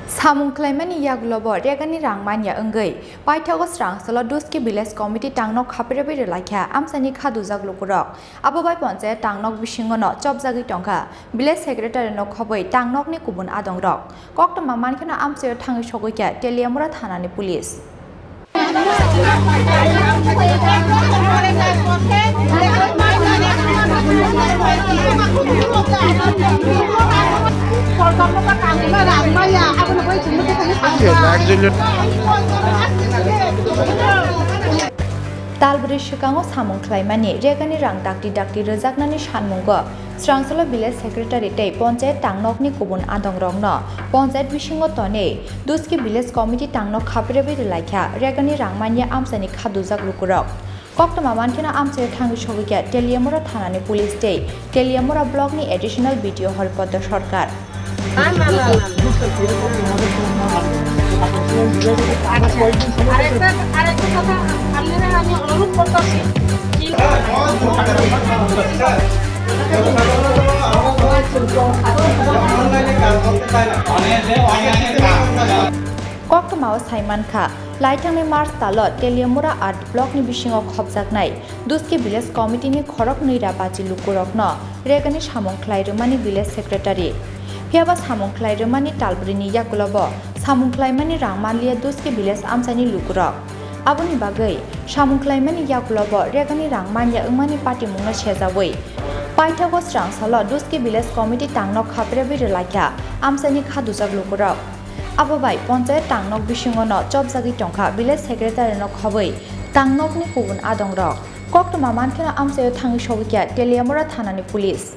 Samung Claimani Yaglobo, Regani Rangmania Ungay, Paitagos Rang, Soloduski Village Committee Tangnok Happy like Amsani Kaduzag Lukurok, Abobai Ponce, Tangnok Bishingono, Chopzagi Tonka, Village Secretary no Koboi, Tangnok ni Kubun Adong Rock, Kokta Mamankana Amser Tang Shogoka, Teliamura Tanani Police. Talbri Chicago Samung Claimani, Regani Rang Dakti Rezagnani Shanmungo, Strangsolo Village Secretary Tay, Ponce Tangnokni Kubun Adong Rongno, Ponce Bishingo Tone, Duski Village Committee Tangnok Happy like Regani Rangmania Amsani Kaduzak Lukurok. Kokta Mamankina Amser Tangi Shogiga, Teliamura Tanani Police Day, Teliamura Blog ni additional video Holpot the shortcut. Kokta Mao Simon Ka. Laitangni Mars Talot, Teliamura Art Block ni Bishingo Khobjaknai, Duski Village Committee ni Khorok Nira Baji Lukurokno, Regani Samung Clairumani Village Secretary. Hiaba Samung Clairumani Talbrini Yakulobo, Samung Claimani Rangmanlia Duski Village Amsani Lukurok. Abuni Bagai, Samung Claimani Yakulobo, Regani Rangmania Umani Party Muna Chezaway. Paitagos Rang Salot, Duski Village Committee Tangnok Happy like Amsani Kaduzak Lukurok. Abobai Ponce Tangnok Bishingono, Chopzagi Tonka, Village Secretary no Koboi, Tangnok ni Kubun Adong Rock, Kokta Mamankina Amse Tangi Shogiga, Teliamura Tanani Police.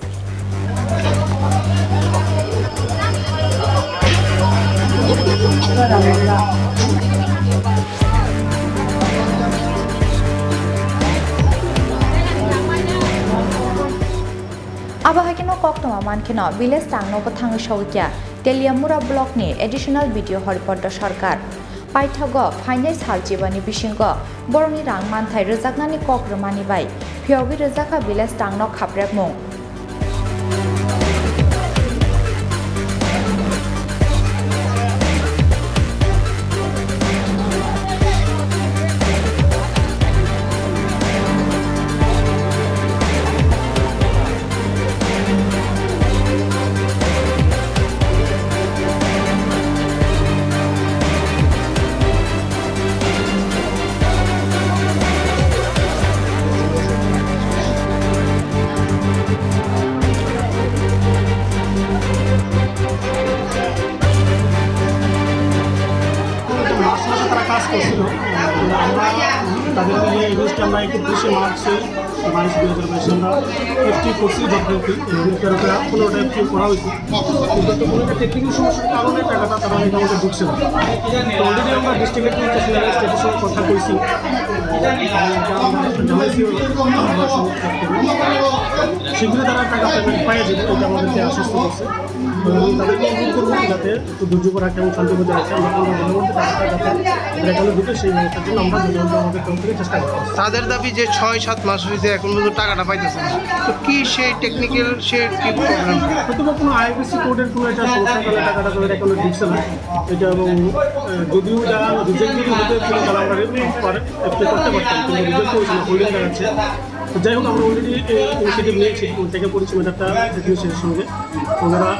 Abahakino Kokta Mamankina, Village Tangnok Tangi Shogiga. Teliamura Block ni additional video report Sarkar. Paithago, Finai Saljibani Bishingo, Boroni Rangmanthai Rezagnani Kok Romani Bai, Piovi Rezaka Village Tangnok Haprek Mong. আমরা একটু 20 মার্চে 22/2022 করছি যথারীতি 15টা April করা হয়েছে কিন্তু কোনো একটা টেকনিক্যাল সমস্যার কারণে টাকাটা তারা অ্যাকাউন্টে ঢুকছে না তো অলরেডি আমরা ডিস্ট্রিক্ট স্টেটের সঙ্গে কথা কইছি শীঘ্রই তারা টাকা পেমেন্ট পাইয়ে যাবে এটা আমাদেরকে আশ্বস্ত করছে তাদেরকে অনুরোধ করবো যাতে একটু ধৈর্য রাখে এবং শান্তি বজায় রাখে আমরা কোনো মধ্যে টাকাটা যাতে অ্যাকাউন্টে ঢুকে সেই ব্যবস্থার জন্য আমরা আমাদের তরফ থেকে চেষ্টা করছি তাদের দাবি যে 6-7 মাস হয়েছে এখন পর্যন্ত টাকাটা পাইতেছে না তো কি সেই টেকনিক্যাল সেই কি প্রবলেম হয়তো কোনো আইবিসি কোডের কোনো একটা সমস্যা কারণে টাকাটা তাদের অ্যাকাউন্টে ঢুকছে না এটা এবং যদিও যারা রিজেক্ট যদি হতে তাহলে তারা আমরা অ্যাপ্লাই করতে পারতাম কিন্তু রিজেক্ট হয়েছিল হোল্ডিং দেখাচ্ছে যাই হোক আমরা অলরেডি ইনিশিয়েটিভ নিয়েছি থেকে পরিচয় ম্যাটারটা টেকনিশিয়ানের সঙ্গে ওনারা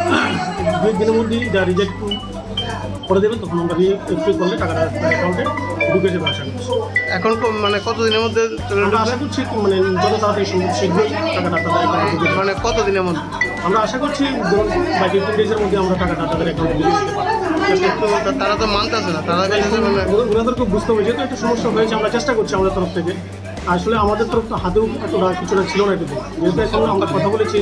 2 দিনের মধ্যেই যা রিজেক্ট করে দেবেন তখন আমরা রিঅ্যাপ্লাই করলে টাকাটা অ্যাকাউন্টে ঢুকে যাবে আশা করছি এখন মানে কতদিনের মধ্যে আমরা আশা করছি মানে যত তাড়াতাড়ি শীঘ্রই টাকাটা তাদের অ্যাকাউন্টে ঢুকে মানে কতদিনের মধ্যে আমরা আশা করছি বাই 15 ডেজের মধ্যে আমরা টাকাটা তাদের অ্যাকাউন্টে ঢুকে দিতে পারবো তারা তো মানতেছে না তারা ওনাদেরকে বুঝতে হবে যেহেতু একটা সমস্যা হয়েছে আমরা চেষ্টা করছি আমাদের তরফ থেকে আসলে আমাদের তরফ তো হাতেও কিছুটা ছিল না কিন্তু যেহেতু এখন আমরা কথা বলেছি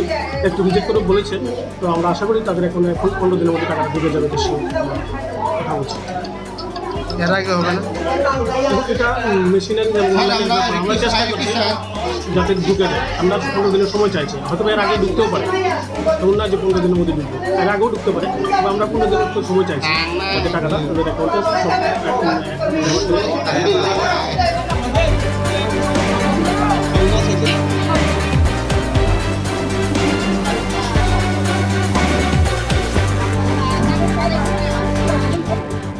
একটু রিজেক্ট করে বলেছে তো আমরা আশা করি তাদের এখন 15 দিনের মধ্যে টাকাটা ঢুকে যাবে বেশি কথা বলছি এর আগে হবে না এটা মেশিনারি আমরা চেষ্টা করছি যাতে ঢুকে যায় আমরা 15 দিনের সময় চাইছি হয়তো এর আগে ঢুকতেও পারে এমন না যে 15 দিনের মধ্যে ঢুকবে এর আগেও ঢুকতে পারে তবে আমরা 15 দিনের সময় চাইছি যাতে টাকাটা তাদের অ্যাকাউন্টে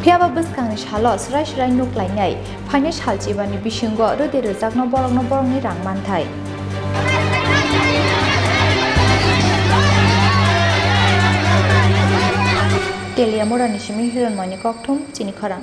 फियाबा बसखांनि साल' स्राय स्राय नुक्लायनाय फाइने सालचिबानि बिसिंग रोदे रोजाकनो बरंनि रां मानथाय टेलियामोरानि सिमी हिरनमयनि ककथुम चिनि खरां